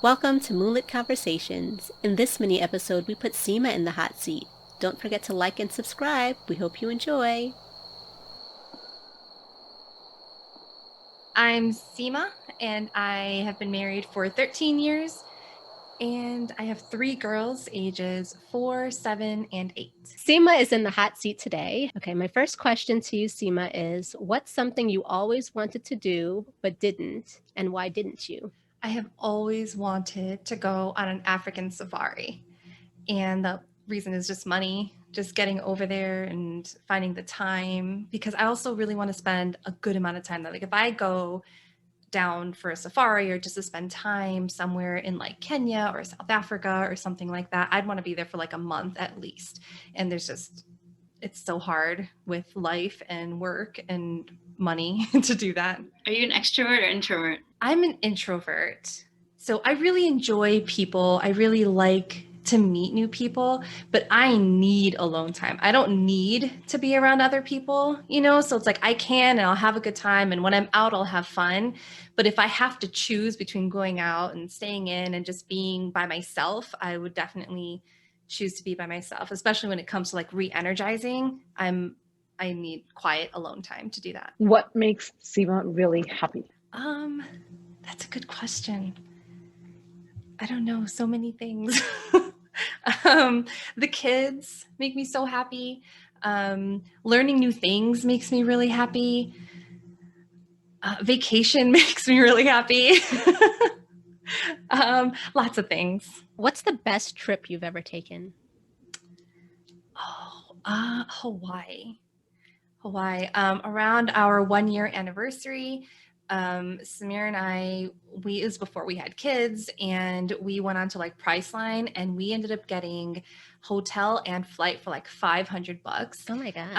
Welcome to Moonlit Conversations. In this mini episode, we put Seema in the hot seat. Don't forget to like and subscribe. We hope you enjoy. I'm Seema, and I have been married for 13 years, and I have three girls, ages 4, 7, and 8. Seema is in the hot seat today. Okay, my first question to you, Seema, is what's something you always wanted to do but didn't, and why didn't you? I have always wanted to go on an African safari, and the reason is just money, just getting over there and finding the time, because I also really want to spend a good amount of time there. Like if I go down for a safari or just to spend time somewhere in like Kenya or South Africa or something like that, I'd want to be there for like a month at least. And it's so hard with life and work and money to do that. Are you an extrovert or introvert? I'm an introvert. So I really enjoy people. I really like to meet new people, but I need alone time. I don't need to be around other people, So it's like I can and I'll have a good time. And when I'm out, I'll have fun. But if I have to choose between going out and staying in and just being by myself, I would definitely choose to be by myself, especially when it comes to like re-energizing. I need quiet alone time to do that. What makes Seema really happy? That's a good question. I don't know, so many things. The kids make me so happy. Learning new things makes me really happy. Vacation makes me really happy. Lots of things. What's the best trip you've ever taken? Hawaii. Around our 1-year anniversary, Samir and I, it was before we had kids, and we went on to like Priceline, and we ended up getting hotel and flight for like $500. Oh my God.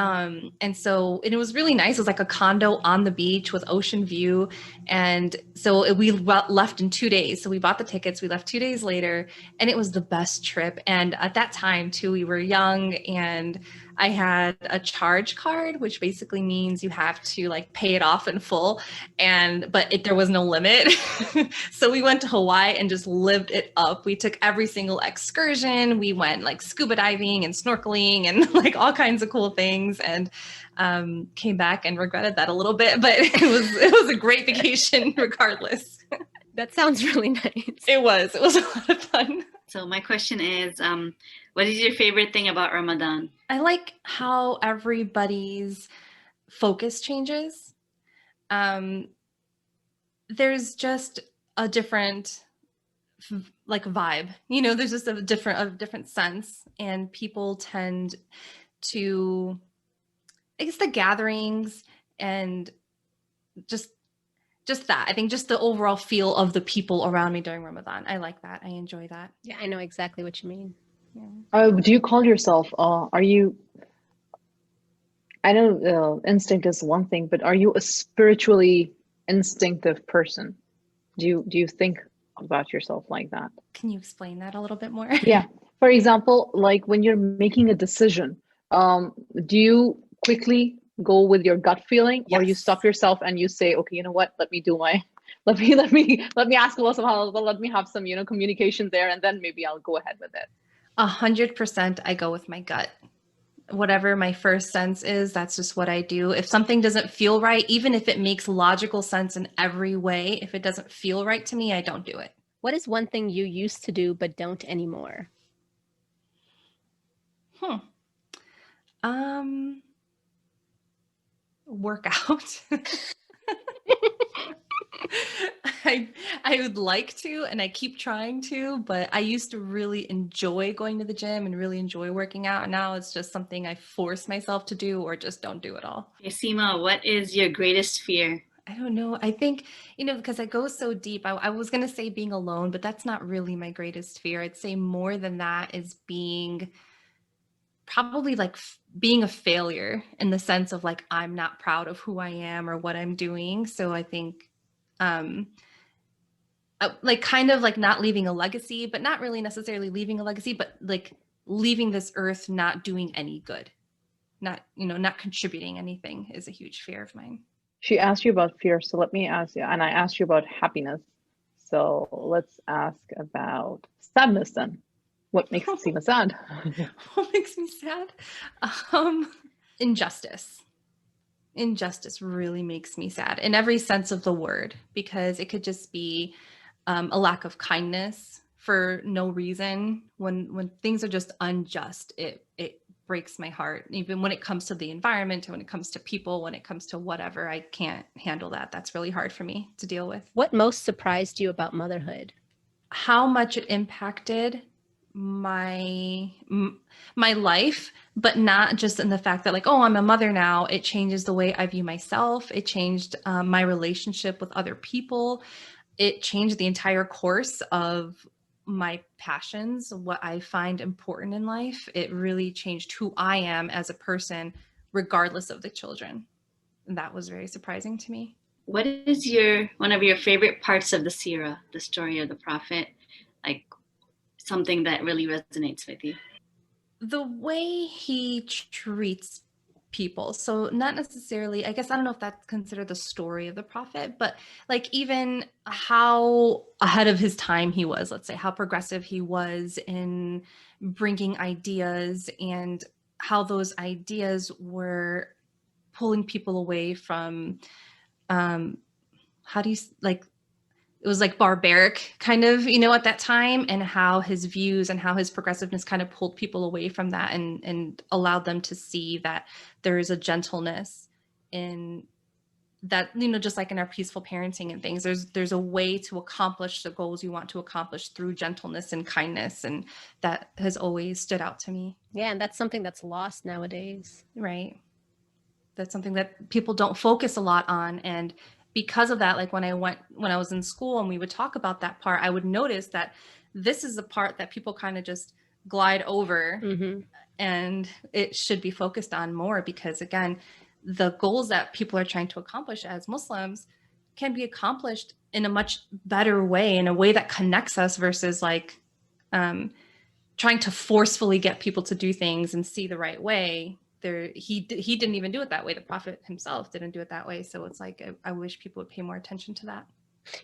And it was really nice. It was like a condo on the beach with ocean view. And so we left in 2 days. So we bought the tickets, we left 2 days later, and it was the best trip. And at that time too, we were young, and I had a charge card, which basically means you have to like pay it off in full. But there was no limit. So we went to Hawaii and just lived it up. We took every single excursion. We went like scuba diving and snorkeling and like all kinds of cool things, and came back and regretted that a little bit, but it was a great vacation regardless. That sounds really nice. It was a lot of fun. So my question is, what is your favorite thing about Ramadan? I like how everybody's focus changes. There's just a different like vibe, there's just a different sense, and people tend to, I guess, the gatherings and just that. I think just the overall feel of the people around me during Ramadan. I like that. I enjoy that. Yeah, I know exactly what you mean. Yeah. Do you call yourself, I know instinct is one thing, but are you a spiritually instinctive person? Do you think about yourself like that? Can you explain that a little bit more? Yeah. For example, like when you're making a decision, do you quickly go with your gut feeling, or you Yes. stop yourself and you say, okay, you know what? Let me ask Allah subhanahu wa ta'ala, let me have some, communication there, and then maybe I'll go ahead with it. 100% I go with my gut. Whatever my first sense is, that's just what I do. If something doesn't feel right, even if it makes logical sense in every way, if it doesn't feel right to me, I don't do it. What is one thing you used to do but don't anymore? Work out. I would like to, and I keep trying to, but I used to really enjoy going to the gym and really enjoy working out. And now it's just something I force myself to do or just don't do at all. Okay, Seema, what is your greatest fear? I don't know. I think, because I go so deep, I was going to say being alone, but that's not really my greatest fear. I'd say more than that is probably like being a failure, in the sense of like, I'm not proud of who I am or what I'm doing. So I think, like kind of like not leaving a legacy, but not really necessarily leaving a legacy, but like leaving this earth not doing any good, not contributing anything is a huge fear of mine. She asked you about fear, so let me ask you, and I asked you about happiness. So let's ask about sadness then. What makes Seema sad? What makes me sad? Um, injustice. Injustice really makes me sad in every sense of the word, because it could just be a lack of kindness for no reason. When things are just unjust, it breaks my heart. Even when it comes to the environment, when it comes to people, when it comes to whatever, I can't handle that. That's really hard for me to deal with. What most surprised you about motherhood? How much it impacted my life, but not just in the fact that like, oh, I'm a mother now. It changes the way I view myself. It changed my relationship with other people. It changed the entire course of my passions, what I find important in life. It really changed who I am as a person, regardless of the children. And that was very surprising to me. What is one of your favorite parts of the seerah, the story of the prophet? Like something that really resonates with you? The way he treats people. So not necessarily, I guess, I don't know if that's considered the story of the prophet, but like even how ahead of his time he was, let's say, how progressive he was in bringing ideas, and how those ideas were pulling people away from, how do you like, it was like barbaric kind of, at that time, and how his views and how his progressiveness kind of pulled people away from that, and allowed them to see that there is a gentleness in that, just like in our peaceful parenting and things, there's a way to accomplish the goals you want to accomplish through gentleness and kindness. And that has always stood out to me. Yeah, and that's something that's lost nowadays. Right. That's something that people don't focus a lot on. And because of that, like when I was in school and we would talk about that part, I would notice that this is the part that people kind of just glide over. Mm-hmm. And it should be focused on more, because again, the goals that people are trying to accomplish as Muslims can be accomplished in a much better way, in a way that connects us, versus like trying to forcefully get people to do things and see the right way. He didn't even do it that way. The prophet himself didn't do it that way. So it's like, I wish people would pay more attention to that.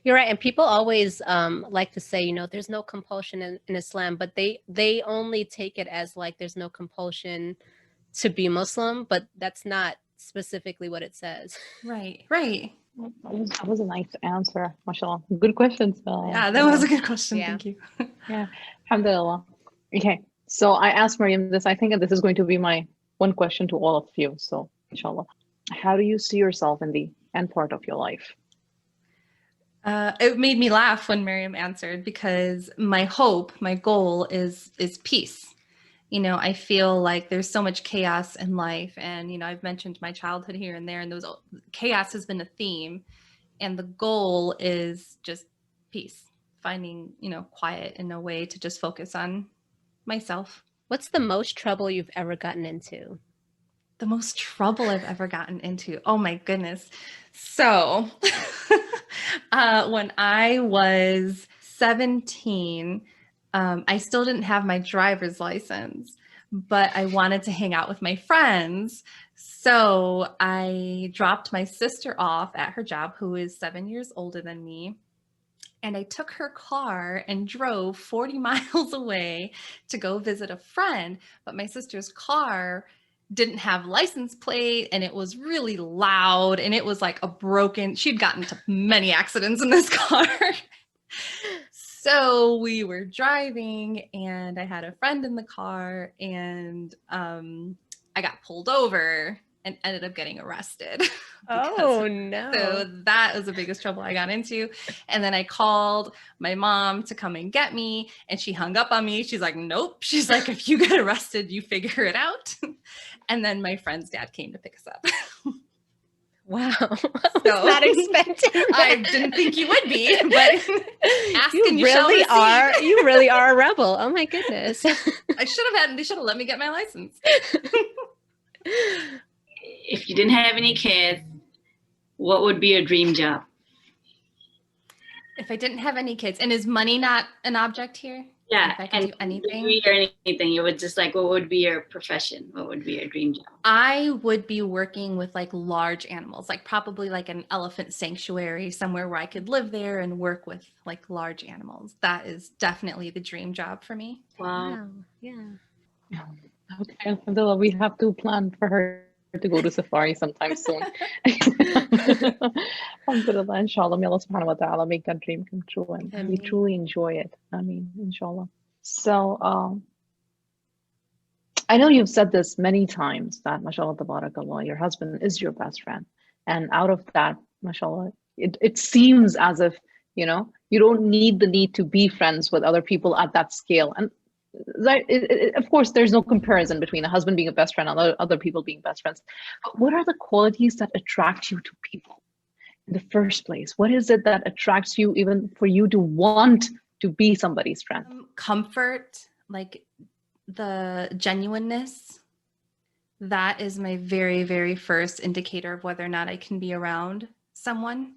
You're right. And people always like to say, there's no compulsion in Islam, but they only take it as like there's no compulsion to be Muslim, but that's not specifically what it says. Right. That was a nice answer, mashallah. Good questions. Yeah, that was a good question. Yeah. Thank you. Yeah, alhamdulillah. Okay, so I asked Maryam this. I think that this is going to be my one question to all of you. So, inshallah, how do you see yourself in the end part of your life? It made me laugh when Miriam answered, because my goal is peace. I feel like there's so much chaos in life, and I've mentioned my childhood here and there, and those chaos has been a theme, and the goal is just peace, finding quiet in a way to just focus on myself. What's the most trouble you've ever gotten into? The most trouble I've ever gotten into. Oh my goodness. So when I was 17, I still didn't have my driver's license, but I wanted to hang out with my friends. So I dropped my sister off at her job, who is 7 years older than me. And I took her car and drove 40 miles away to go visit a friend. But my sister's car didn't have license plate, and it was really loud, and it was like she'd gotten into many accidents in this car. So we were driving, and I had a friend in the car, and I got pulled over and ended up getting arrested. Oh, no. So that was the biggest trouble I got into. And then I called my mom to come and get me, and she hung up on me. She's like, nope. She's like, if you get arrested, you figure it out. And then my friend's dad came to pick us up. Wow. I was not expecting that. I didn't think you would be, but ask and you shall receive. You really are a rebel. Oh my goodness. They should have let me get my license. If you didn't have any kids, what would be your dream job? If I didn't have any kids, and is money not an object here? Yeah, If I could and do anything, degree or anything, you would just like, what would be your profession? What would be your dream job? I would be working with like large animals, like probably like an elephant sanctuary somewhere where I could live there and work with like large animals. That is definitely the dream job for me. Wow. Wow. Yeah. Okay, Alhamdulillah, we have to plan for her to go to safari sometime soon. Alhamdulillah, inshallah, may Allah subhanahu wa ta'ala make that dream come true and we Ameen. truly enjoy it. I mean, inshallah. So, I know you've said this many times that, mashallah, tabarakallah, your husband is your best friend. And out of that, mashallah, it seems as if, you know, you don't need the need to be friends with other people at that scale. And that, of course, there's no comparison between a husband being a best friend and other people being best friends. But what are the qualities that attract you to people in the first place? What is it that attracts you even for you to want to be somebody's friend? Comfort, like the genuineness, that is my very, very first indicator of whether or not I can be around someone.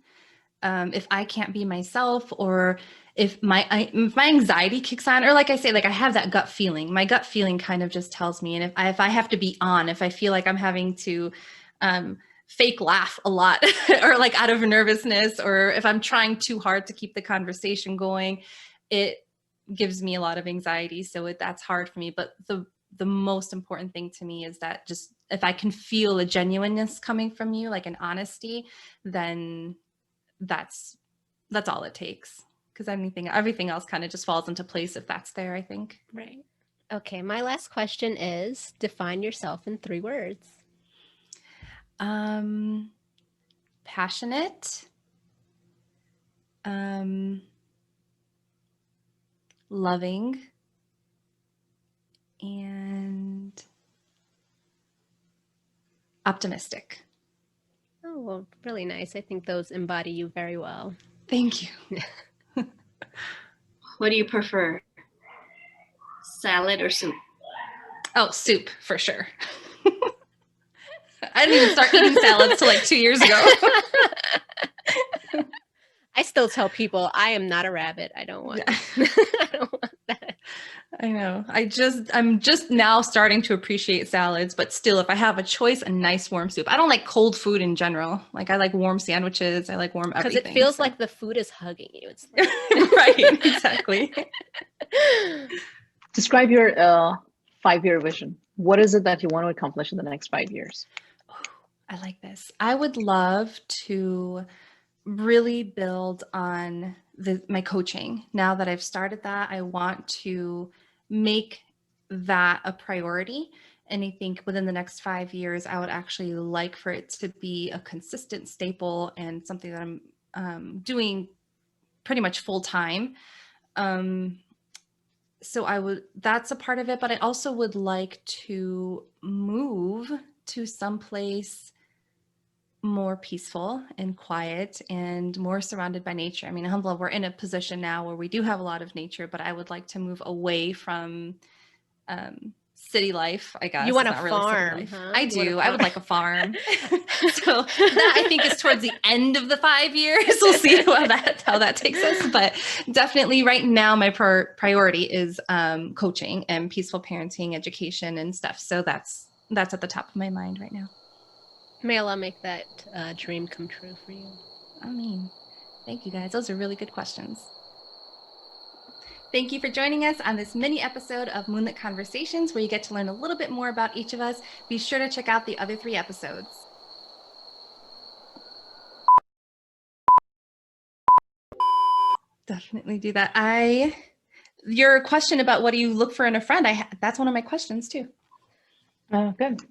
If I can't be myself, or if my anxiety kicks on, or like I say, like I have that gut feeling, my gut feeling kind of just tells me. And if I have to be on, if I feel like I'm having to fake laugh a lot or like out of nervousness, or if I'm trying too hard to keep the conversation going, it gives me a lot of anxiety. So that's hard for me. But the most important thing to me is that just if I can feel a genuineness coming from you, like an honesty, then that's all it takes. Because everything else kind of just falls into place if that's there, I think. Right. Okay, my last question is define yourself in 3 words. Passionate, loving, and optimistic. Oh, well, really nice. I think those embody you very well. Thank you. What do you prefer? Salad or soup? Oh, soup for sure. I didn't even start eating salads till like 2 years ago. I still tell people I am not a rabbit. I don't want Yeah. I don't want that. I know. I'm just now starting to appreciate salads, but still, if I have a choice, a nice warm soup. I don't like cold food in general. Like I like warm sandwiches. I like warm everything. Because it feels like the food is hugging you. It's like right, exactly. Describe your 5-year vision. What is it that you want to accomplish in the next 5 years? I like this. I would love to really build on my coaching. Now that I've started that, I want to make that a priority. And I think within the next 5 years, I would actually like for it to be a consistent staple and something that I'm doing pretty much full time. So that's a part of it, but I also would like to move to someplace more peaceful and quiet and more surrounded by nature. I mean, alhamdulillah, we're in a position now where we do have a lot of nature, but I would like to move away from city life, I guess. You want It's a not really city farm, life. huh? I You want a do. I would farm. like a farm. So that I think is towards the end of the 5 years. We'll see how that takes us. But definitely right now, my priority is coaching and peaceful parenting, education and stuff. So that's at the top of my mind right now. May Allah make that dream come true for you. I mean, thank you guys. Those are really good questions. Thank you for joining us on this mini episode of Moonlit Conversations, where you get to learn a little bit more about each of us. Be sure to check out the other 3 episodes. Definitely do that. Your question about what do you look for in a friend, that's one of my questions too. Good.